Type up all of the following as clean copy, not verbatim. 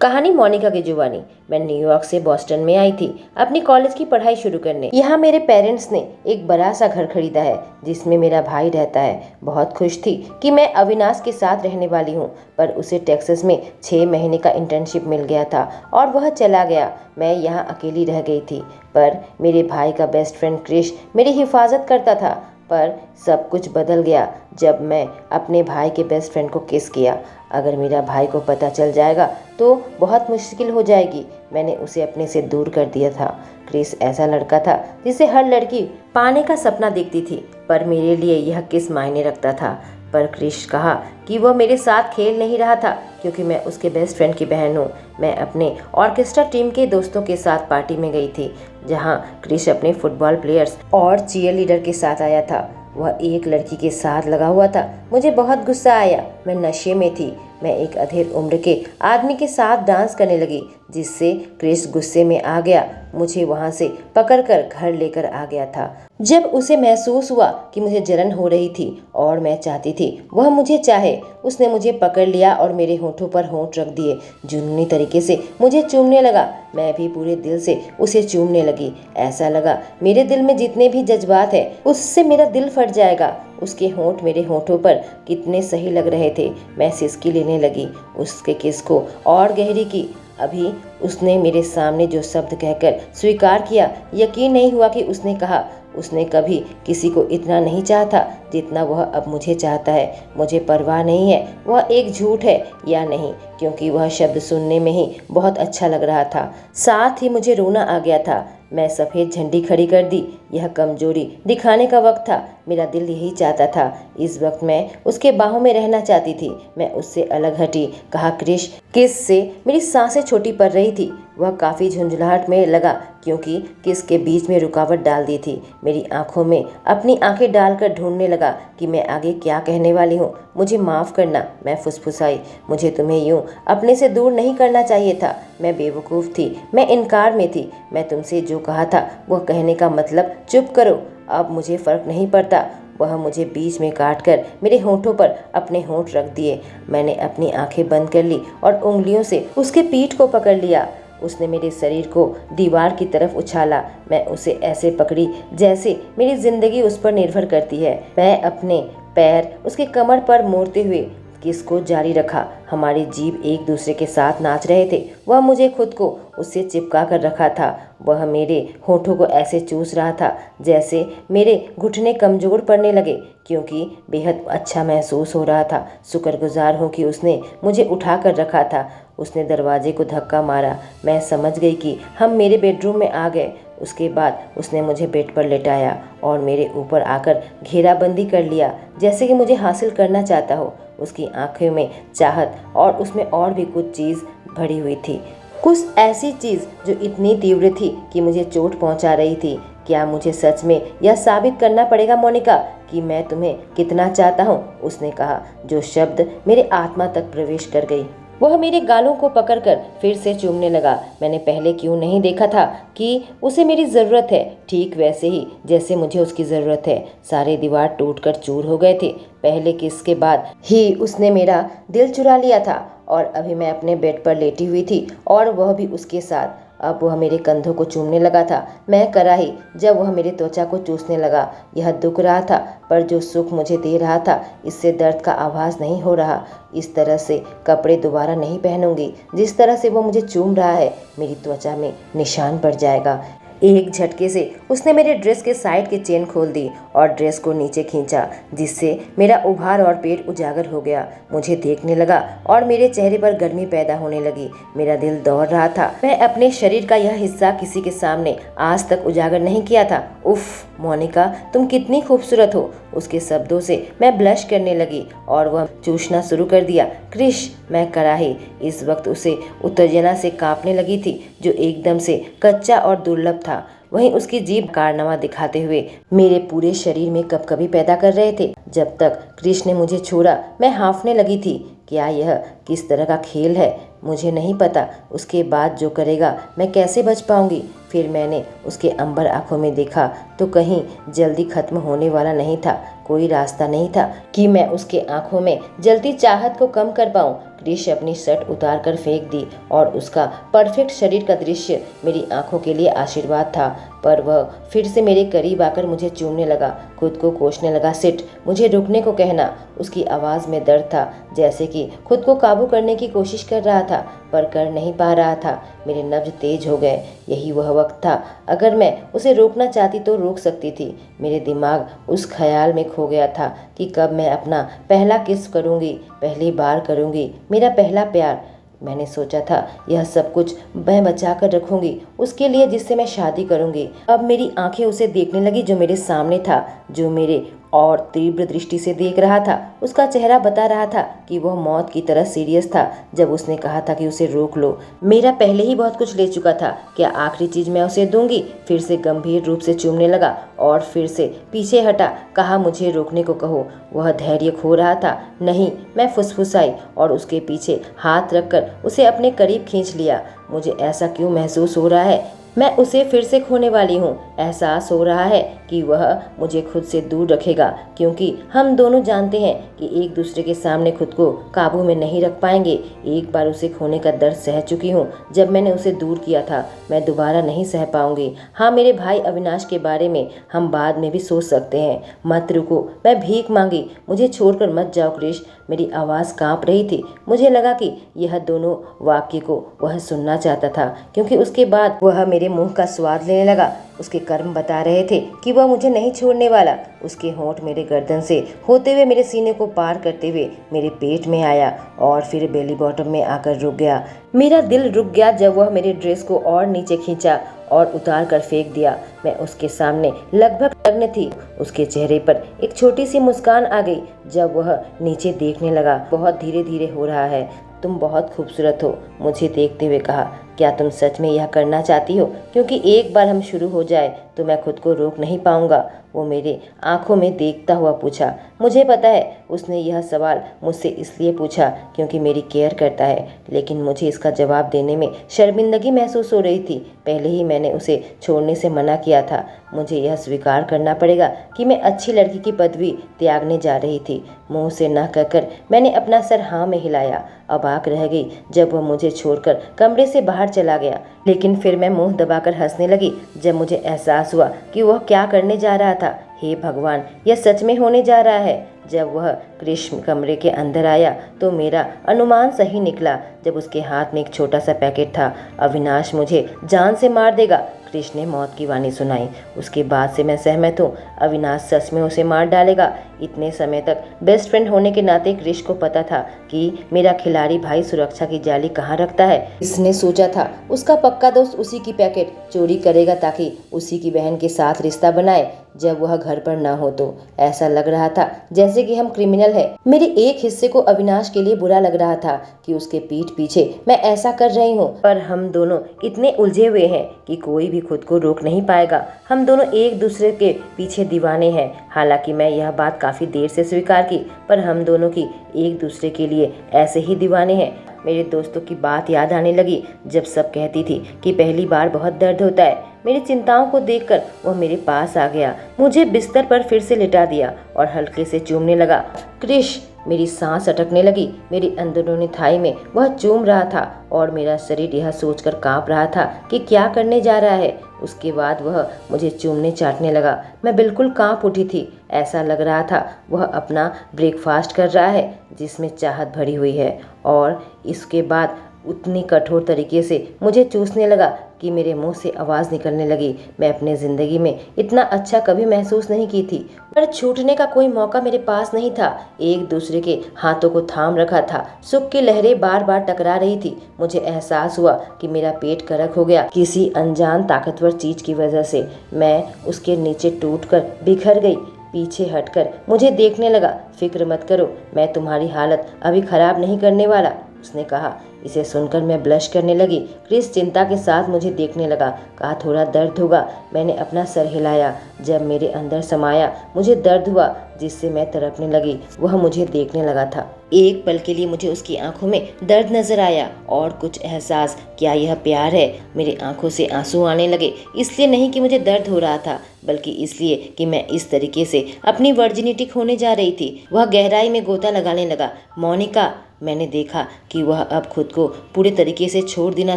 कहानी मोनिका की जुबानी। मैं न्यूयॉर्क से बॉस्टन में आई थी अपनी कॉलेज की पढ़ाई शुरू करने। यहाँ मेरे पेरेंट्स ने एक बड़ा सा घर खरीदा है जिसमें मेरा भाई रहता है। बहुत खुश थी कि मैं अविनाश के साथ रहने वाली हूँ, पर उसे टेक्सास में 6 महीने का इंटर्नशिप मिल गया था और वह चला गया। मैं यहाँ अकेली रह गई थी, पर मेरे भाई का बेस्ट फ्रेंड क्रिश मेरी हिफाजत करता था। पर सब कुछ बदल गया जब मैं अपने भाई के बेस्ट फ्रेंड को किस किया। अगर मेरा भाई को पता चल जाएगा तो बहुत मुश्किल हो जाएगी। मैंने उसे अपने से दूर कर दिया था। क्रिस ऐसा लड़का था जिसे हर लड़की पाने का सपना देखती थी, पर मेरे लिए यह किस मायने रखता था। पर क्रिश कहा कि वह मेरे साथ खेल नहीं रहा था क्योंकि मैं उसके बेस्ट फ्रेंड की बहन हूँ। मैं अपने ऑर्केस्ट्रा टीम के दोस्तों के साथ पार्टी में गई थी जहाँ क्रिश अपने फुटबॉल प्लेयर्स और चीयर लीडर के साथ आया था। वह एक लड़की के साथ लगा हुआ था। मुझे बहुत गुस्सा आया। मैं नशे में थी। मैं एक अधेड़ उम्र के आदमी के साथ डांस करने लगी जिससे क्रिस गुस्से में आ गया। मुझे वहां से पकड़कर घर लेकर आ गया था। जब उसे महसूस हुआ कि मुझे जलन हो रही थी और मैं चाहती थी वह मुझे चाहे, उसने मुझे पकड़ लिया और मेरे होठों पर होंठ रख दिए। जुनूनी तरीके से मुझे चूमने लगा। मैं भी पूरे दिल से उसे चूमने लगी। ऐसा लगा मेरे दिल में जितने भी जज्बात है उससे मेरा दिल फट जाएगा। उसके होंठ मेरे होठों पर कितने सही लग रहे थे। मैं सिसकी लेने लगी, उसके किस को और गहरी की। अभी उसने मेरे सामने जो शब्द कहकर स्वीकार किया, यकीन नहीं हुआ कि उसने कहा। उसने कभी किसी को इतना नहीं चाहा था जितना वह अब मुझे चाहता है। मुझे परवाह नहीं है वह एक झूठ है या नहीं, क्योंकि वह शब्द सुनने में ही बहुत अच्छा लग रहा था। साथ ही मुझे रोना आ गया था। मैं सफ़ेद झंडी खड़ी कर दी। यह कमजोरी दिखाने का वक्त था। मेरा दिल यही चाहता था। इस वक्त मैं उसके बाहों में रहना चाहती थी। मैं उससे अलग हटी। कहा क्रिश किस से मेरी सांसें छोटी पड़ रही थी। वह काफ़ी झुंझलाहट में लगा क्योंकि किस के बीच में रुकावट डाल दी थी। मेरी आंखों में अपनी आंखें डालकर ढूंढने लगा कि मैं आगे क्या कहने वाली हूँ। मुझे माफ़ करना, मैं फुसफुसाई। मुझे तुम्हें यूं अपने से दूर नहीं करना चाहिए था। मैं बेवकूफ़ थी। मैं इनकार में थी। मैं तुमसे जो कहा था वह कहने का मतलब चुप करो। अब मुझे फ़र्क नहीं पड़ता। वह मुझे बीच में काट कर मेरे होठों पर अपने होंठ रख दिए। मैंने अपनी आंखें बंद कर ली और उंगलियों से उसके पीठ को पकड़ लिया। उसने मेरे शरीर को दीवार की तरफ उछाला। मैं उसे ऐसे पकड़ी जैसे मेरी जिंदगी उस पर निर्भर करती है। मैं अपने पैर उसके कमर पर मोड़ते हुए किस को जारी रखा। हमारी जीभ एक दूसरे के साथ नाच रहे थे। वह मुझे खुद को उससे चिपका कर रखा था। वह मेरे होठों को ऐसे चूस रहा था जैसे मेरे घुटने कमजोर पड़ने लगे, क्योंकि बेहद अच्छा महसूस हो रहा था। शुक्रगुजार हूँ कि उसने मुझे उठा कर रखा था। उसने दरवाजे को धक्का मारा। मैं समझ गई कि हम मेरे बेडरूम में आ गए। उसके बाद उसने मुझे बेड पर लेटाया और मेरे ऊपर आकर घेराबंदी कर लिया जैसे कि मुझे हासिल करना चाहता हो। उसकी आंखों में चाहत और उसमें और भी कुछ चीज़ भरी हुई थी, कुछ ऐसी चीज़ जो इतनी तीव्र थी कि मुझे चोट पहुंचा रही थी। क्या मुझे सच में यह साबित करना पड़ेगा मोनिका कि मैं तुम्हें कितना चाहता हूँ? उसने कहा, जो शब्द मेरे आत्मा तक प्रवेश कर गई। वह मेरे गालों को पकड़कर फिर से चूमने लगा। मैंने पहले क्यों नहीं देखा था कि उसे मेरी ज़रूरत है, ठीक वैसे ही जैसे मुझे उसकी ज़रूरत है। सारे दीवार टूटकर चूर हो गए थे। पहले किस के बाद ही उसने मेरा दिल चुरा लिया था और अभी मैं अपने बेड पर लेटी हुई थी और वह भी उसके साथ। अब वह मेरे कंधों को चूमने लगा था। मैं कराही जब वह मेरी त्वचा को चूसने लगा। यह दुख रहा था, पर जो सुख मुझे दे रहा था इससे दर्द का आभास नहीं हो रहा। इस तरह से कपड़े दोबारा नहीं पहनूंगी। जिस तरह से वो मुझे चूम रहा है मेरी त्वचा में निशान पड़ जाएगा। एक झटके से उसने मेरे ड्रेस के साइड की चेन खोल दी और ड्रेस को नीचे खींचा, जिससे मेरा उभार और पेट उजागर हो गया। मुझे देखने लगा और मेरे चेहरे पर गर्मी पैदा होने लगी। मेरा दिल दौड़ रहा था। मैं अपने शरीर का यह हिस्सा किसी के सामने आज तक उजागर नहीं किया था। उफ मोनिका, तुम कितनी खूबसूरत हो। उसके शब्दों से मैं ब्लश करने लगी और वह चूसना शुरू कर दिया। क्रिश, मैं कराही। इस वक्त उसे उत्तेजना से कांपने लगी थी जो एकदम से कच्चा और दुर्लभ था। वहीं उसकी जीभ कारनामा दिखाते हुए मेरे पूरे शरीर में कपकपी पैदा कर रहे थे। जब तक क्रिश ने मुझे छोड़ा मैं हाँफने लगी थी। क्या यह किस तरह का खेल है मुझे नहीं पता। उसके बाद जो करेगा मैं कैसे बच पाऊंगी। फिर मैंने उसके अंबर आंखों में देखा तो कहीं जल्दी खत्म होने वाला नहीं था। कोई रास्ता नहीं था कि मैं उसके आंखों में जलती चाहत को कम कर पाऊं। क्रिश अपनी शर्ट उतार कर फेंक दी और उसका परफेक्ट शरीर का दृश्य मेरी आंखों के लिए आशीर्वाद था। पर वह फिर से मेरे करीब आकर मुझे चूमने लगा, खुद को कोसने लगा। सिट, मुझे रुकने को कहना। उसकी आवाज़ में दर्द था, जैसे कि खुद को काबू करने की कोशिश कर रहा था पर कर नहीं पा रहा था। मेरे नब्ज तेज हो गए। यही वह वक्त था, अगर मैं उसे रोकना चाहती तो रोक सकती थी। मेरे दिमाग उस ख्याल में खो गया था कि कब मैं अपना पहला किस करूँगी, पहली बार करूँगी, मेरा पहला प्यार। मैंने सोचा था यह सब कुछ मैं बचा कर रखूंगी उसके लिए जिससे मैं शादी करूंगी। अब मेरी आंखें उसे देखने लगी जो मेरे सामने था, जो मेरे और तीव्र दृष्टि से देख रहा था। उसका चेहरा बता रहा था कि वह मौत की तरह सीरियस था। जब उसने कहा था कि उसे रोक लो, मेरा पहले ही बहुत कुछ ले चुका था, क्या आखिरी चीज मैं उसे दूंगी? फिर से गंभीर रूप से चूमने लगा और फिर से पीछे हटा। कहा मुझे रोकने को कहो। वह धैर्य खो रहा था। नहीं, मैं फुसफुसाई और उसके पीछे हाथ रखकर उसे अपने करीब खींच लिया। मुझे ऐसा क्यों महसूस हो रहा है? मैं उसे फिर से खोने वाली हूँ। एहसास हो रहा है कि वह मुझे खुद से दूर रखेगा, क्योंकि हम दोनों जानते हैं कि एक दूसरे के सामने खुद को काबू में नहीं रख पाएंगे। एक बार उसे खोने का दर्द सह चुकी हूँ। जब मैंने उसे दूर किया था, मैं दोबारा नहीं सह पाऊंगी। हाँ, मेरे भाई अविनाश के बारे में हम बाद में भी सोच सकते हैं। मत रुको, मैं भीख मांगी। मुझे छोड़कर मत जाओ क्रिश। मेरी आवाज़ कांप रही थी। मुझे लगा कि यह दोनों वाक्य को वह सुनना चाहता था, क्योंकि उसके बाद वह मेरे मुंह का स्वाद लेने लगा। उसके कर्म बता रहे थे कि वह मुझे नहीं छोड़ने वाला। उसके होंठ मेरे गर्दन से होते हुए मेरे सीने को पार करते हुए मेरे पेट में आया और फिर बेली बॉटम में आकर रुक गया। मेरा दिल रुक गया जब वह मेरे ड्रेस को और नीचे खींचा और उतार कर फेंक दिया। मैं उसके सामने लगभग नग्न थी। उसके चेहरे पर एक छोटी सी मुस्कान आ गई जब वह नीचे देखने लगा। बहुत धीरे धीरे हो रहा है। तुम बहुत खूबसूरत हो, मुझे देखते हुए कहा। क्या तुम सच में यह करना चाहती हो? क्योंकि एक बार हम शुरू हो जाए तो मैं खुद को रोक नहीं पाऊंगा। वो मेरे आंखों में देखता हुआ पूछा। मुझे पता है उसने यह सवाल मुझसे इसलिए पूछा क्योंकि मेरी केयर करता है, लेकिन मुझे इसका जवाब देने में शर्मिंदगी महसूस हो रही थी। पहले ही मैंने उसे छोड़ने से मना किया था। मुझे यह स्वीकार करना पड़ेगा कि मैं अच्छी लड़की की पदवी त्यागने जा रही थी। मुंह से न कहकर मैंने अपना सर हाँ में हिलाया। अबाक रह गई जब वह मुझे छोड़कर कमरे से बाहर चला गया, लेकिन फिर मैं मुंह दबाकर हंसने लगी जब मुझे एहसास हुआ कि वह क्या करने जा रहा था। हे भगवान, यह सच में होने जा रहा है। जब वह क्रिश कमरे के अंदर आया तो मेरा अनुमान सही निकला। जब उसके हाथ में एक छोटा सा पैकेट था। अविनाश मुझे जान से मार देगा, क्रिश ने मौत की वाणी सुनाई। उसके बाद से मैं सहमत हूँ, अविनाश सच में उसे मार डालेगा। इतने समय तक बेस्ट फ्रेंड होने के नाते क्रिश को पता था कि मेरा खिलाड़ी भाई सुरक्षा की जाली कहाँ रखता है। इसने सोचा था उसका पक्का दोस्त उसी की पैकेट चोरी करेगा ताकि उसी की बहन के साथ रिश्ता बनाए जब वह घर पर ना हो। तो ऐसा लग रहा था जैसे कि हम क्रिमिनल है। मेरे एक हिस्से को अविनाश के लिए बुरा लग रहा था कि उसके पीठ पीछे मैं ऐसा कर रही हूँ, पर हम दोनों इतने उलझे हुए हैं कि कोई भी खुद को रोक नहीं पाएगा। हम दोनों एक दूसरे के पीछे दीवाने हैं। हालांकि मैं यह बात काफी देर से स्वीकार की, पर हम दोनों की एक दूसरे के लिए ऐसे ही दीवाने हैं। मेरे दोस्तों की बात याद आने लगी जब सब कहती थी कि पहली बार बहुत दर्द होता है। मेरी चिंताओं को देखकर वह मेरे पास आ गया, मुझे बिस्तर पर फिर से लिटा दिया और हल्के से चूमने लगा। क्रिश, मेरी सांस अटकने लगी। मेरी अंदरूनी थाई में वह चूम रहा था और मेरा शरीर यह सोचकर कांप रहा था कि क्या करने जा रहा है। उसके बाद वह मुझे चूमने चाटने लगा। मैं बिल्कुल कांप उठी थी। ऐसा लग रहा था वह अपना ब्रेकफास्ट कर रहा है जिसमें चाहत भरी हुई है, और इसके बाद उतनी कठोर तरीके से मुझे चूसने लगा कि मेरे मुंह से आवाज़ निकलने लगी। मैं अपने ज़िंदगी में इतना अच्छा कभी महसूस नहीं की थी, पर छूटने का कोई मौका मेरे पास नहीं था। एक दूसरे के हाथों को थाम रखा था। सुख की लहरें बार बार टकरा रही थी। मुझे एहसास हुआ कि मेरा पेट करक हो गया किसी अनजान ताकतवर चीज की वजह से। मैं उसके नीचे टूटकर बिखर गई। पीछे हटकर मुझे देखने लगा। फिक्र मत करो, मैं तुम्हारी हालत अभी खराब नहीं करने वाला, उसने कहा। इसे सुनकर मैं ब्लश करने लगी। क्रिस चिंता के साथ मुझे देखने लगा। कहा, थोड़ा दर्द होगा। मैंने अपना सर हिलाया। जब मेरे अंदर समाया मुझे दर्द हुआ जिससे मैं तड़पने लगी। वह मुझे देखने लगा था। एक पल के लिए मुझे उसकी आंखों में दर्द नजर आया और कुछ एहसास, क्या यह प्यार है? मेरी आंखों से आंसू आने लगे। इसलिए नहीं कि मुझे दर्द हो रहा था, बल्कि इसलिए कि मैं इस तरीके से अपनी वर्जिनिटी खोने जा रही थी। वह गहराई में गोता लगाने लगा। मोनिका, मैंने देखा कि वह अब खुद को पूरे तरीके से छोड़ देना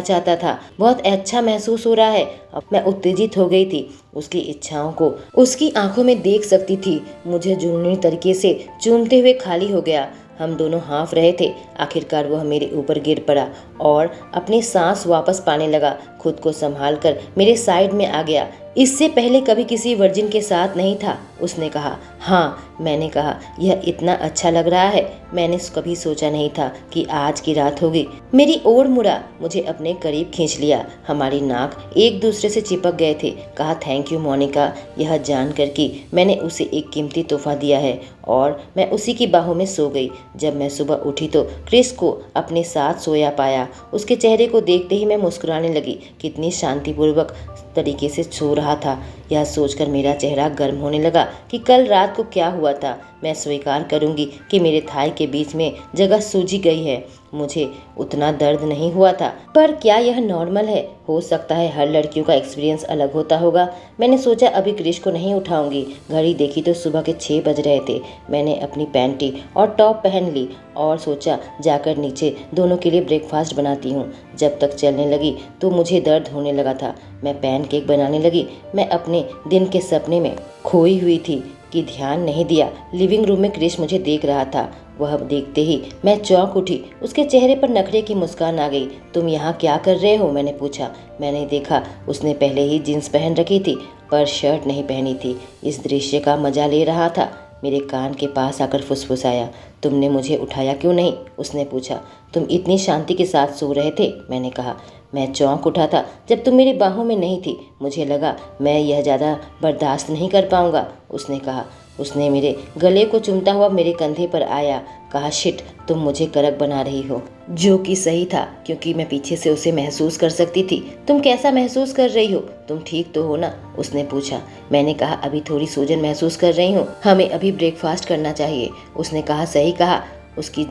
चाहता था। बहुत अच्छा महसूस हो रहा है। अब मैं उत्तेजित हो गई थी। उसकी इच्छाओं को उसकी आंखों में देख सकती थी। मुझे जुनूनी तरीके से चूमते हुए खाली हो गया। हम दोनों हाँफ रहे थे। आखिरकार वह मेरे ऊपर गिर पड़ा और अपनी सांस वापस पाने लगा। खुद को संभाल कर मेरे साइड में आ गया। इससे पहले कभी किसी वर्जिन के साथ नहीं था, उसने कहा। हाँ, मैंने कहा, यह इतना अच्छा लग रहा है। मैंने कभी सोचा नहीं था कि आज की रात होगी। मेरी ओर मुड़ा, मुझे अपने करीब खींच लिया। हमारी नाक एक दूसरे से चिपक गए थे। कहा, थैंक यू मोनिका, यह जानकर कि मैंने उसे एक कीमती तोहफा दिया है। और मैं उसी की बाहों में सो गई। जब मैं सुबह उठी तो क्रिस को अपने साथ सोया पाया। उसके चेहरे को देखते ही मैं मुस्कुराने लगी। कितनी शांतिपूर्वक तरीके से सो रहा था। यह सोचकर मेरा चेहरा गर्म होने लगा कि कल रात को क्या हुआ था। मैं स्वीकार करूंगी कि मेरे थाई के बीच में जगह सूजी गई है। मुझे उतना दर्द नहीं हुआ था, पर क्या यह नॉर्मल है? हो सकता है हर लड़कियों का एक्सपीरियंस अलग होता होगा। मैंने सोचा अभी क्रिश को नहीं उठाऊंगी। घड़ी देखी तो सुबह के 6 बज रहे थे। मैंने अपनी पैंटी और टॉप पहन ली और सोचा जाकर नीचे दोनों के लिए ब्रेकफास्ट बनाती हूँ। जब तक चलने लगी तो मुझे दर्द होने लगा था। मैं पैनकेक बनाने लगी। मैं अपने दिन के सपने में खोई हुई थी कि ध्यान नहीं दिया। लिविंग रूम में क्रिश मुझे देख रहा था। वह देखते ही मैं चौंक उठी। उसके चेहरे पर नखरे की मुस्कान आ गई। तुम यहाँ क्या कर रहे हो? मैंने पूछा। मैंने देखा उसने पहले ही जींस पहन रखी थी पर शर्ट नहीं पहनी थी। इस दृश्य का मजा ले रहा था। मेरे कान के पास आकर फुसफुसाया। तुमने मुझे उठाया क्यों नहीं? उसने पूछा। तुम इतनी शांति के साथ सो रहे थे, मैंने कहा। मैं चौंक उठा था जब तुम मेरी बाहों में नहीं थी। मुझे लगा मैं यह ज़्यादा बर्दाश्त नहीं कर पाऊंगा, उसने कहा। उसने मेरे गले को चूमता हुआ मेरे कंधे पर आया। कहा, शिट, तुम मुझे करक बना रही हो। जो कि सही था क्योंकि मैं पीछे से उसे महसूस कर सकती थी। तुम कैसा महसूस कर रही हो? तुम ठीक तो हो ना? उसने पूछा। मैंने कहा, अभी थोड़ी सूजन महसूस कर रही हूँ। हमें अभी ब्रेकफास्ट करना चाहिए। उसने कहा, सही कहा। उसकी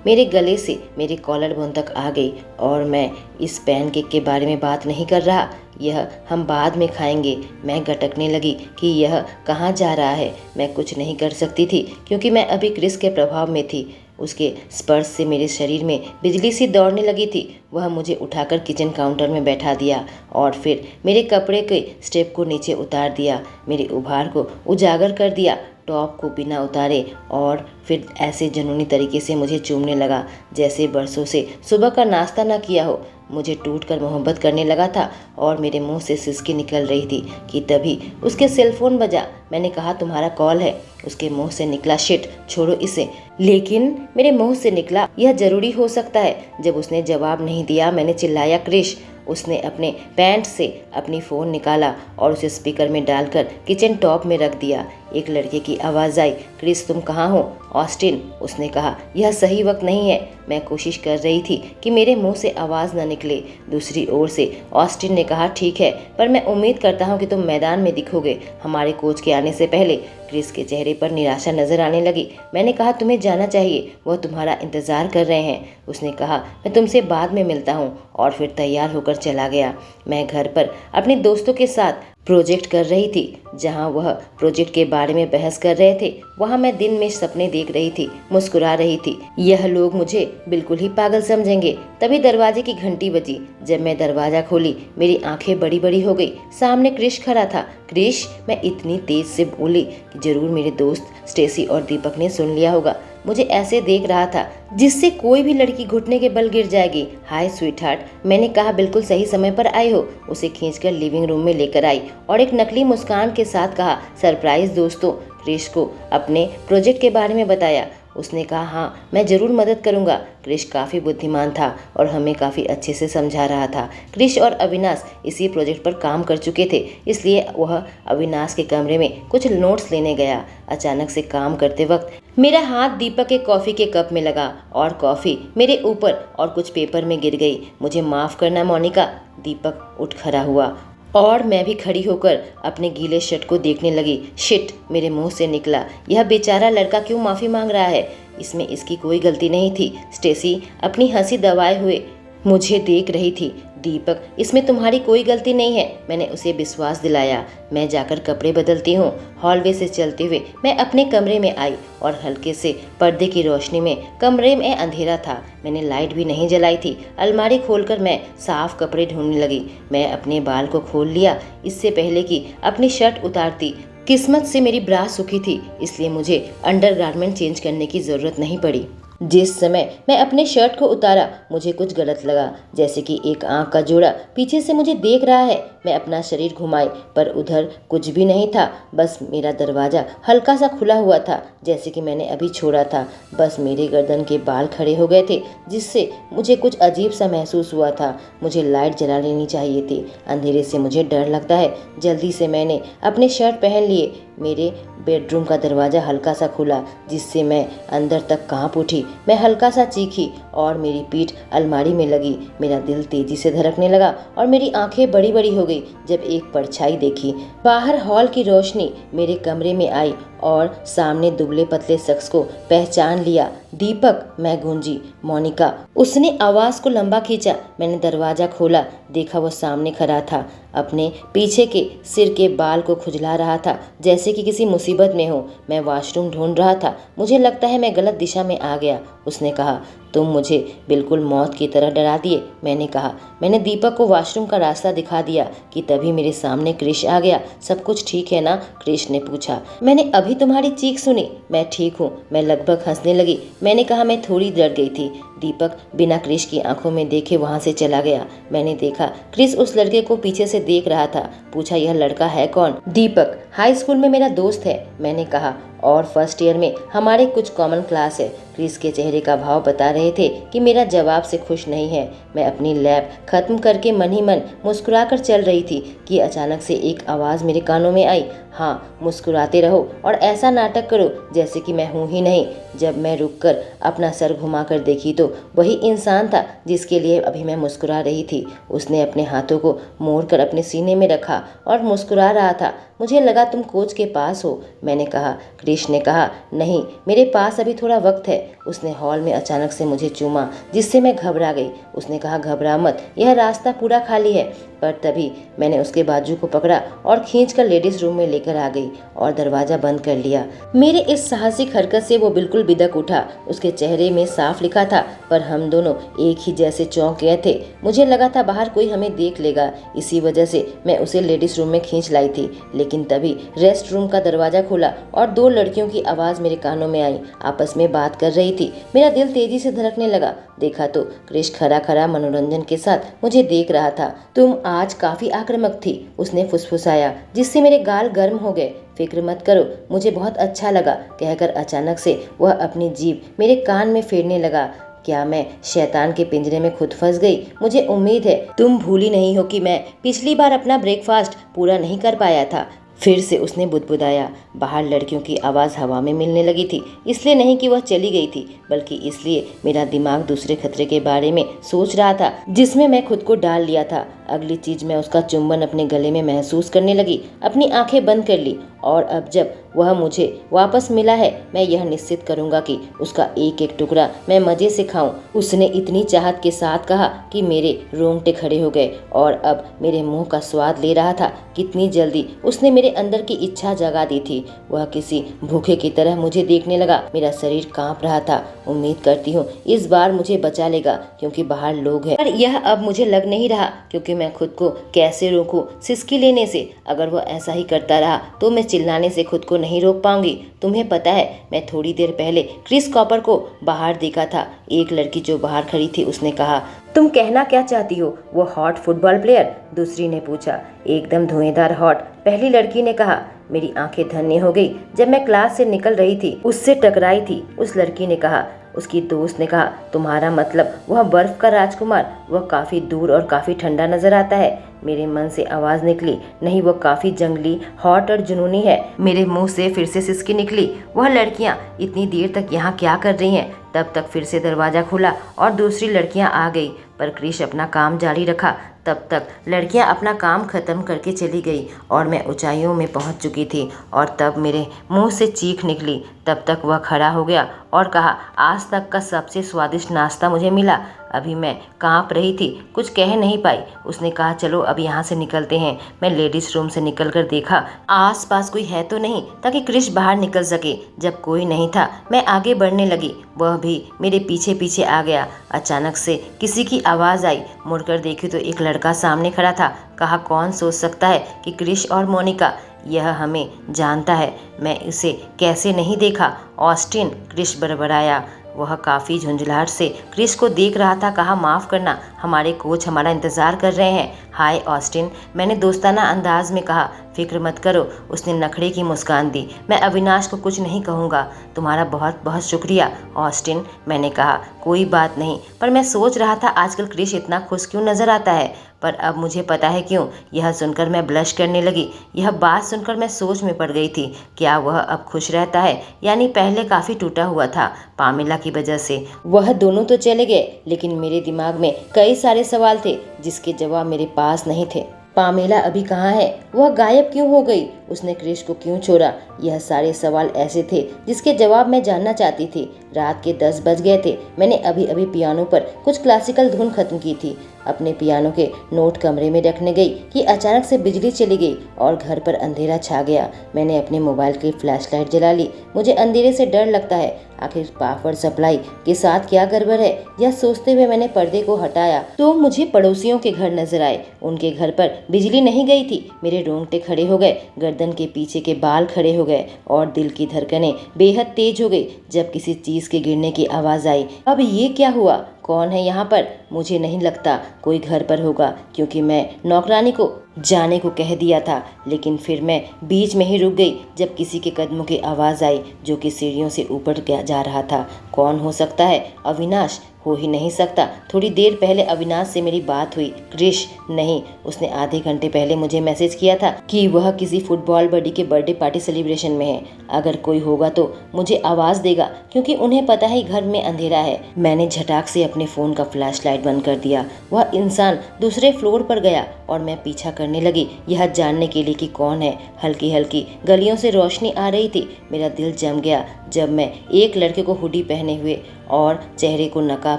मेरे गले से मेरे कॉलर बोन तक आ गई। और मैं इस पैनकेक के बारे में बात नहीं कर रहा। यह हम बाद में खाएंगे। मैं गटकने लगी कि यह कहाँ जा रहा है। मैं कुछ नहीं कर सकती थी क्योंकि मैं अभी क्रिस के प्रभाव में थी। उसके स्पर्श से मेरे शरीर में बिजली सी दौड़ने लगी थी। वह मुझे उठाकर किचन काउंटर में बैठा दिया और फिर मेरे कपड़े के स्टेप को नीचे उतार दिया। मेरे उभार को उजागर कर दिया। टॉप को बिना उतारे और फिर ऐसे जुनूनी तरीके से मुझे चूमने लगा जैसे बरसों से सुबह का नाश्ता ना किया हो। मुझे टूटकर मोहब्बत करने लगा था और मेरे मुंह से सिसकी निकल रही थी कि तभी उसके सेलफोन बजा। मैंने कहा, तुम्हारा कॉल है। उसके मुंह से निकला, शिट, छोड़ो इसे। लेकिन मेरे मुंह से निकला, यह जरूरी हो सकता है। जब उसने जवाब नहीं दिया मैंने चिल्लाया, क्रिश। उसने अपने पैंट से अपनी फ़ोन निकाला और उसे स्पीकर में डालकर किचन टॉप में रख दिया। एक लड़के की आवाज़ आई, क्रिस, तुम कहाँ हो? ऑस्टिन, उसने कहा। यह सही वक्त नहीं है। मैं कोशिश कर रही थी कि मेरे मुंह से आवाज़ न निकले। दूसरी ओर से ऑस्टिन ने कहा, ठीक है, पर मैं उम्मीद करता हूँ कि तुम मैदान में दिखोगे हमारे कोच के आने से पहले। क्रिस के चेहरे पर निराशा नजर आने लगी। मैंने कहा, तुम्हें जाना चाहिए, वह तुम्हारा इंतज़ार कर रहे हैं। उसने कहा, मैं तुमसे बाद में मिलता हूँ, और फिर तैयार होकर चला गया। मैं घर पर अपने दोस्तों के साथ प्रोजेक्ट कर रही थी। जहां वह प्रोजेक्ट के बारे में बहस कर रहे थे वहां मैं दिन में सपने देख रही थी, मुस्कुरा रही थी। यह लोग मुझे बिल्कुल ही पागल समझेंगे। तभी दरवाजे की घंटी बजी। जब मैं दरवाजा खोली मेरी आंखें बड़ी बड़ी हो गई। सामने क्रिश खड़ा था। क्रिश, मैं इतनी तेज से बोली कि जरूर मेरे दोस्त स्टेसी और दीपक ने सुन लिया होगा। मुझे ऐसे देख रहा था जिससे कोई भी लड़की घुटने के बल गिर जाएगी। हाय स्वीट हार्ट, मैंने कहा, बिल्कुल सही समय पर आई हो। उसे खींचकर लिविंग रूम में लेकर आई और एक नकली मुस्कान के साथ कहा, सरप्राइज दोस्तों। क्रिश को अपने प्रोजेक्ट के बारे में बताया। उसने कहा, हाँ, मैं ज़रूर मदद करूंगा। क्रिश काफ़ी बुद्धिमान था और हमें काफ़ी अच्छे से समझा रहा था। क्रिश और अविनाश इसी प्रोजेक्ट पर काम कर चुके थे, इसलिए वह अविनाश के कमरे में कुछ नोट्स लेने गया। अचानक से काम करते वक्त मेरा हाथ दीपक के कॉफ़ी के कप में लगा और कॉफ़ी मेरे ऊपर और कुछ पेपर में गिर गई। मुझे माफ़ करना मोनिका। दीपक उठ खड़ा हुआ और मैं भी खड़ी होकर अपने गीले शर्ट को देखने लगी। शिट, मेरे मुंह से निकला। यह बेचारा लड़का क्यों माफ़ी मांग रहा है? इसमें इसकी कोई गलती नहीं थी। स्टेसी अपनी हंसी दबाए हुए मुझे देख रही थी। दीपक, इसमें तुम्हारी कोई गलती नहीं है, मैंने उसे विश्वास दिलाया। मैं जाकर कपड़े बदलती हूँ। हॉलवे से चलते हुए मैं अपने कमरे में आई और हल्के से पर्दे की रोशनी में कमरे में अंधेरा था। मैंने लाइट भी नहीं जलाई थी। अलमारी खोलकर मैं साफ कपड़े ढूंढने लगी। मैं अपने बाल को खोल लिया इससे पहले कि अपनी शर्ट उतारती। किस्मत से मेरी ब्रा सूखी थी, इसलिए मुझे अंडरगारमेंट चेंज करने की जरूरत नहीं पड़ी। जिस समय मैं अपने शर्ट को उतारा मुझे कुछ गलत लगा, जैसे कि एक आंख का जोड़ा पीछे से मुझे देख रहा है। मैं अपना शरीर घुमाई पर उधर कुछ भी नहीं था। बस मेरा दरवाजा हल्का सा खुला हुआ था, जैसे कि मैंने अभी छोड़ा था। बस मेरे गर्दन के बाल खड़े हो गए थे, जिससे मुझे कुछ अजीब सा महसूस हुआ था। मुझे लाइट जला लेनी चाहिए थी, अंधेरे से मुझे डर लगता है। जल्दी से मैंने अपने शर्ट पहन लिए। मेरे बेडरूम का दरवाज़ा हल्का सा खुला, जिससे मैं अंदर तक कांप उठी। मैं हल्का सा चीखी और मेरी पीठ अलमारी में लगी। मेरा दिल तेजी से धड़कने लगा और मेरी आंखें बड़ी बड़ी हो गई जब एक परछाई देखी। बाहर हॉल की रोशनी मेरे कमरे में आई और सामने दुबले पतले शख्स को पहचान लिया। दीपक, मैं गूंजी। मोनिका। उसने आवाज़ को लंबा खींचा। मैंने दरवाज़ा खोला, देखा वो सामने खड़ा था। अपने पीछे के सिर के बाल को खुजला रहा था, जैसे कि किसी मुसीबत में हो। मैं वॉशरूम ढूंढ रहा था। मुझे लगता है मैं गलत दिशा में आ गया। उसने कहा, तुम मुझे बिल्कुल मौत की तरह डरा दिए। मैंने कहा। मैंने दीपक को वॉशरूम का रास्ता दिखा दिया कि तभी मेरे सामने क्रिश आ गया। सब कुछ ठीक है ना? क्रिश ने पूछा। मैंने अभी तुम्हारी चीख सुनी। मैं ठीक हूँ, मैं लगभग हंसने लगी। मैंने कहा, मैं थोड़ी डर गई थी। दीपक बिना क्रिश की आंखों में देखे वहां से चला गया। मैंने देखा क्रिश उस लड़के को पीछे से देख रहा था। पूछा, यह लड़का है कौन? दीपक, हाई स्कूल में मेरा दोस्त है। मैंने कहा, और फर्स्ट ईयर में हमारे कुछ कॉमन क्लास है। क्रिस के चेहरे का भाव बता रहे थे कि मेरा जवाब से खुश नहीं है। मैं अपनी लैब खत्म करके मन ही मन मुस्कुराकर चल रही थी कि अचानक से एक आवाज़ मेरे कानों में आई, हाँ, मुस्कुराते रहो और ऐसा नाटक करो जैसे कि मैं हूँ ही नहीं। जब मैं रुककर अपना सर घुमाकर देखी तो वही इंसान था जिसके लिए अभी मैं मुस्कुरा रही थी। उसने अपने हाथों को मोड़कर अपने सीने में रखा और मुस्कुरा रहा था। मुझे लगा तुम कोच के पास हो। मैंने कहा। क्रिश ने कहा, नहीं, मेरे पास अभी थोड़ा वक्त है। उसने हॉल में अचानक से मुझे चूमा, जिससे मैं घबरा गई। उसने कहा, घबरा मत, यह रास्ता पूरा खाली है। पर तभी मैंने उसके बाजू को पकड़ा और खींचकर लेडीज रूम में लेकर आ गई और दरवाजा बंद कर लिया। मेरे इस साहसिक हरकत से वो बिल्कुल बिदक उठा। उसके चेहरे में साफ लिखा था, पर हम दोनों एक ही जैसे चौंक गए थे। मुझे लगा था बाहर कोई हमें देख लेगा, इसी वजह से मैं उसे लेडीज रूम में खींच लाई थी। लेकिन तभी रेस्ट रूम का दरवाजा खुला और दो लड़कियों की आवाज़ मेरे कानों में आई। आपस में बात कर रही थी। मेरा दिल तेजी से धड़कने लगा। देखा तो क्रिश खरा खरा मनोरंजन के साथ मुझे देख रहा था। तुम आज काफी आक्रामक थी, उसने फुसफुसाया, जिससे मेरे गाल गर्म हो गए। फिक्र मत करो, मुझे बहुत अच्छा लगा, कहकर अचानक से वह अपनी जीभ मेरे कान में फेरने लगा। क्या मैं शैतान के पिंजरे में खुद फंस गई? मुझे उम्मीद है तुम भूली नहीं हो कि मैं पिछली बार अपना ब्रेकफास्ट पूरा नहीं कर पाया था। फिर से उसने बुदबुदाया। बाहर लड़कियों की आवाज़ हवा में मिलने लगी थी, इसलिए नहीं कि वह चली गई थी, बल्कि इसलिए मेरा दिमाग दूसरे खतरे के बारे में सोच रहा था जिसमें मैं खुद को डाल लिया था। अगली चीज मैं उसका चुंबन अपने गले में महसूस करने लगी। अपनी आंखें बंद कर ली और अब जब वह मुझे वापस मिला है, मैं यह निश्चित करूंगा कि उसका एक एक टुकड़ा मैं मजे से खाऊं। उसने इतनी चाहत के साथ कहा कि मेरे रोंगटे खड़े हो गए और अब मेरे मुंह का स्वाद ले रहा था। कितनी जल्दी उसने मेरे अंदर की इच्छा जगा दी थी। वह किसी भूखे की तरह मुझे देखने लगा। मेरा शरीर कांप रहा था। उम्मीद करती हूँ इस बार मुझे बचा लेगा, क्योंकि बाहर लोग हैं। पर यह अब मुझे लग नहीं रहा, क्योंकि मैं खुद को कैसे रोकूं सिसकी लेने से। अगर वह ऐसा ही करता रहा तो मैं चिल्लाने से खुद को नहीं रोक पाऊंगी। तुम्हें पता है, मैं थोड़ी देर पहले क्रिस कॉपर को बाहर देखा था। एक लड़की जो बाहर खड़ी थी उसने कहा, तुम कहना क्या चाहती हो? वो हॉट फुटबॉल प्लेयर? दूसरी ने पूछा। एकदम धुएंधार हॉट, पहली लड़की ने कहा। मेरी आंखें धन्य हो गई जब मैं क्लास से निकल रही थी उससे टकराई थी। उस लड़की ने कहा। उसकी दोस्त ने कहा, तुम्हारा मतलब वह बर्फ का राजकुमार? वह काफी दूर और काफी ठंडा नजर आता है। मेरे मन से आवाज निकली, नहीं, वह काफी जंगली, हॉट और जुनूनी है। मेरे मुंह से फिर से सिसकी निकली। वह लड़कियां इतनी देर तक यहाँ क्या कर रही हैं? तब तक फिर से दरवाजा खुला और दूसरी लड़कियां आ गई, पर क्रिश अपना काम जारी रखा। तब तक लड़कियां अपना काम खत्म करके चली गई और मैं ऊंचाइयों में पहुंच चुकी थी। और तब मेरे मुंह से चीख निकली। तब तक वह खड़ा हो गया और कहा, आज तक का सबसे स्वादिष्ट नाश्ता मुझे मिला। अभी मैं कांप रही थी, कुछ कह नहीं पाई। उसने कहा चलो अब यहाँ से निकलते हैं। मैं लेडीज रूम से निकलकर देखा आस पास कोई है तो नहीं ताकि क्रिश बाहर निकल सके। जब कोई नहीं था मैं आगे बढ़ने लगी, वह भी मेरे पीछे पीछे आ गया। अचानक से किसी की आवाज़ आई, मुड़कर देखी तो एक लड़का सामने खड़ा था। कहा कौन सोच सकता है कि क्रिश और मोनिका यह हमें जानता है, मैं इसे कैसे नहीं देखा। ऑस्टिन, क्रिश बड़बड़ाया। वह काफ़ी झुंझलाहट से क्रिश को देख रहा था। कहा माफ़ करना, हमारे कोच हमारा इंतज़ार कर रहे हैं। हाय ऑस्टिन, मैंने दोस्ताना अंदाज में कहा। फिक्र मत करो, उसने नखरे की मुस्कान दी। मैं अविनाश को कुछ नहीं कहूँगा। तुम्हारा बहुत बहुत शुक्रिया ऑस्टिन, मैंने कहा। कोई बात नहीं, पर मैं सोच रहा था आजकल क्रिश इतना खुश क्यों नज़र आता है। पर अब मुझे पता है क्यों। यह सुनकर मैं ब्लश करने लगी। यह बात सुनकर मैं सोच में पड़ गई थी, क्या वह अब खुश रहता है, यानी पहले काफ़ी टूटा हुआ था पामेला की वजह से। वह दोनों तो चले गए, लेकिन मेरे दिमाग में कई सारे सवाल थे जिसके जवाब मेरे पास नहीं थे। पामेला अभी कहाँ है? वह गायब क्यों हो गई? उसने क्रिश को क्यों छोड़ा? यह सारे सवाल ऐसे थे जिसके जवाब मैं जानना चाहती थी। रात के 10 बज गए थे। मैंने अभी अभी पियानो पर कुछ क्लासिकल धुन खत्म की थी। अपने पियानो के नोट कमरे में रखने गई कि अचानक से बिजली चली गई और घर पर अंधेरा छा गया। मैंने अपने मोबाइल की फ्लैशलाइट जला ली। मुझे अंधेरे से डर लगता है, आखिर पावर सप्लाई के साथ क्या गड़बड़ है, यह सोचते हुए मैंने पर्दे को हटाया तो मुझे पड़ोसियों के घर नजर आए। उनके घर पर बिजली नहीं गई थी। मेरे रोंगटे खड़े हो गए, गर्दन के पीछे के बाल खड़े हो गए और दिल की धड़कनें बेहद तेज हो गई जब किसी चीज के गिरने की आवाज आई। अब ये क्या हुआ? कौन है यहाँ पर? मुझे नहीं लगता कोई घर पर होगा, क्योंकि मैं नौकरानी को जाने को कह दिया था। लेकिन फिर मैं बीच में ही रुक गई जब किसी के कदमों की आवाज़ आई जो कि सीढ़ियों से ऊपर जा रहा था। कौन हो सकता है? अविनाश हो ही नहीं सकता। थोड़ी देर पहले अविनाश से मेरी बात हुई। क्रिश नहीं, उसने आधे घंटे पहले मुझे मैसेज किया था कि वह किसी फुटबॉल बडी के बर्थडे पार्टी सेलिब्रेशन में है। अगर कोई होगा तो मुझे आवाज़ देगा, क्योंकि उन्हें पता है घर में अंधेरा है। मैंने झटाक से अपने फ़ोन का फ्लैशलाइट बंद कर दिया। वह इंसान दूसरे फ्लोर पर गया और मैं पीछा करने लगी, यह जानने के लिए कि कौन है। हल्की हल्की गलियों से रोशनी आ रही थी। मेरा दिल जम गया जब मैं एक लड़के को हुडी पहने हुए और चेहरे को नकाब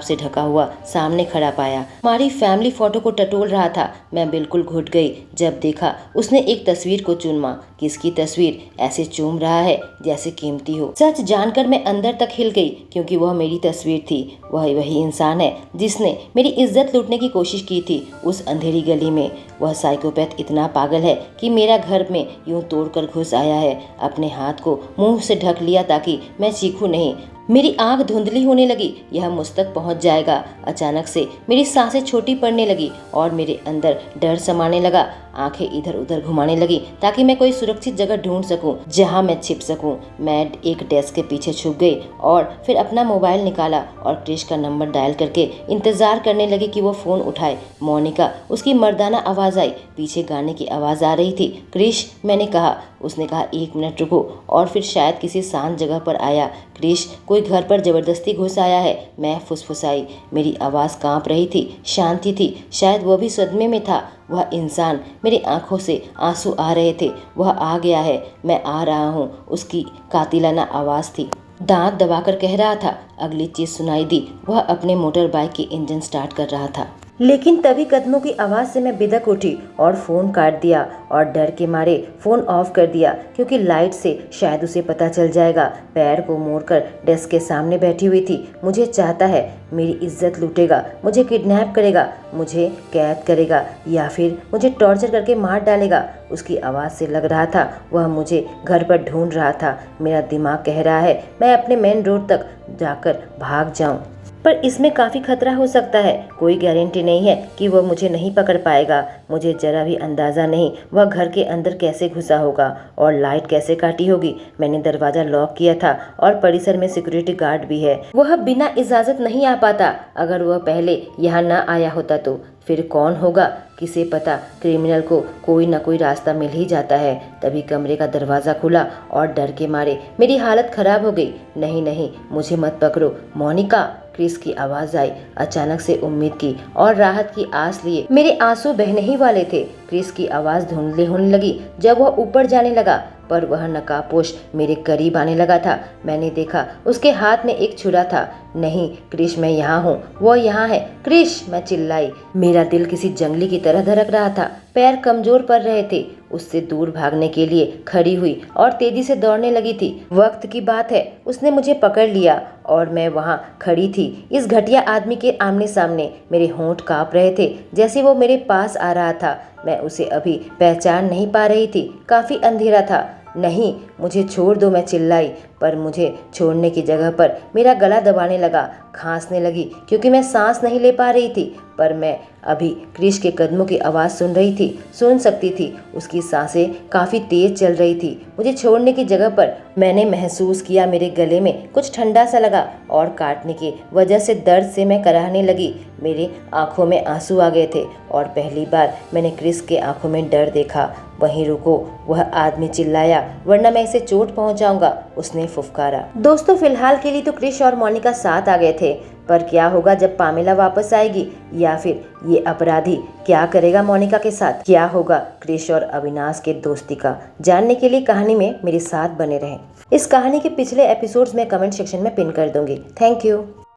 से ढका हुआ सामने खड़ा पाया। हमारी फैमिली फोटो को टटोल रहा था। मैं बिल्कुल घुट गई जब देखा उसने एक तस्वीर को चूमा। किसकी तस्वीर? ऐसे चूम रहा है जैसे कीमती हो। सच जानकर मैं अंदर तक हिल गई, क्योंकि वह मेरी तस्वीर थी। वह वही इंसान है जिसने मेरी इज्जत लूटने की कोशिश की थी उस अंधेरी गली में। वह साइकोपैथ इतना पागल है कि मेरा घर में यूं तोड़कर घुस आया है। अपने हाथ को मुंह से ढक लिया ताकि मैं चीखूं नहीं। मेरी आंख धुंधली होने लगी, यह मुझ तक पहुंच जाएगा। अचानक से मेरी सांसें छोटी पड़ने लगी और मेरे अंदर डर समाने लगा। आंखें इधर उधर घुमाने लगी ताकि मैं कोई सुरक्षित जगह ढूंढ सकूं जहां मैं छिप सकूं। मैं एक डेस्क के पीछे छुप गई और फिर अपना मोबाइल निकाला और क्रिश का नंबर डायल करके इंतजार करने लगी कि वो फ़ोन उठाए। मोनिका, उसकी मर्दाना आवाज़ आई। पीछे गाने की आवाज़ आ रही थी। क्रिश, मैंने कहा। उसने कहा 1 मिनट रुको, और फिर शायद किसी शांत जगह पर आया। क्रिश, कोई घर पर जबरदस्ती घुस आया है, मैं फुसफुसाई। मेरी आवाज़ कांप रही थी, शांति थी। शायद वो भी सदमे में था। वह इंसान, मेरी आंखों से आंसू आ रहे थे। वह आ गया है, मैं आ रहा हूँ, उसकी कातिलाना आवाज़ थी। दांत दबाकर कह रहा था। अगली चीज़ सुनाई दी, वह अपने मोटर बाइक की इंजन स्टार्ट कर रहा था। लेकिन तभी कदमों की आवाज़ से मैं बिदक उठी और फ़ोन काट दिया और डर के मारे फ़ोन ऑफ कर दिया, क्योंकि लाइट से शायद उसे पता चल जाएगा। पैर को मोड़कर डेस्क के सामने बैठी हुई थी। मुझे चाहता है, मेरी इज्जत लूटेगा, मुझे किडनैप करेगा, मुझे कैद करेगा या फिर मुझे टॉर्चर करके मार डालेगा। उसकी आवाज़ से लग रहा था वह मुझे घर पर ढूंढ रहा था। मेरा दिमाग कह रहा है मैं अपने मेन रोड तक जाकर भाग जाऊं, पर इसमें काफ़ी खतरा हो सकता है। कोई गारंटी नहीं है कि वह मुझे नहीं पकड़ पाएगा। मुझे जरा भी अंदाज़ा नहीं वह घर के अंदर कैसे घुसा होगा और लाइट कैसे काटी होगी। मैंने दरवाज़ा लॉक किया था और परिसर में सिक्योरिटी गार्ड भी है। वह बिना इजाज़त नहीं आ पाता। अगर वह पहले यहाँ न आया होता तो फिर कौन होगा, किसे पता। क्रिमिनल को कोई ना कोई रास्ता मिल ही जाता है। तभी कमरे का दरवाज़ा खुला और डर के मारे मेरी हालत खराब हो गई। नहीं नहीं, मुझे मत पकड़ो मोनिका, क्रिस की आवाज़ आई। अचानक से उम्मीद की और राहत की आस लिए मेरे आंसू बहने ही वाले थे। क्रिस की आवाज़ धुंधली होने लगी जब वह ऊपर जाने लगा, पर वह नकाबपोश मेरे करीब आने लगा था। मैंने देखा उसके हाथ में एक छुरा था। नहीं क्रिश, मैं यहाँ हूँ, वो यहाँ है। क्रिश, मैं चिल्लाई। मेरा दिल किसी जंगली की तरह धड़क रहा था, पैर कमजोर पड़ रहे थे। उससे दूर भागने के लिए खड़ी हुई और तेजी से दौड़ने लगी थी। वक्त की बात है, उसने मुझे पकड़ लिया और मैं वहाँ खड़ी थी इस घटिया आदमी के आमने सामने। मेरे होंठ कांप रहे थे जैसे वो मेरे पास आ रहा था। मैं उसे अभी पहचान नहीं पा रही थी, काफी अंधेरा था। नहीं, मुझे छोड़ दो, मैं चिल्लाई, पर मुझे छोड़ने की जगह पर मेरा गला दबाने लगा, खांसने लगी क्योंकि मैं सांस नहीं ले पा रही थी। पर मैं अभी क्रिश के कदमों की आवाज़ सुन रही थी, सुन सकती थी। उसकी सांसें काफ़ी तेज चल रही थी। मुझे छोड़ने की जगह पर मैंने महसूस किया मेरे गले में कुछ ठंडा सा लगा और काटने की वजह से दर्द से मैं कराहने लगी। मेरी आंखों में आंसू आ गए थे और पहली बार मैंने क्रिश के आंखों में डर देखा। वहीं रुको, वह आदमी चिल्लाया, वरना मैं इसे चोट पहुंचाऊंगा, उसने फुफकारा। दोस्तों, फिलहाल के लिए तो क्रिश और मोनिका साथ आ गए थे, पर क्या होगा जब पामेला वापस आएगी, या फिर ये अपराधी क्या करेगा मोनिका के साथ? क्या होगा क्रिश और अविनाश के दोस्ती का? जानने के लिए कहानी में मेरे साथ बने रहें। इस कहानी के पिछले एपिसोड्स में कमेंट सेक्शन में पिन कर दूंगी। Thank you.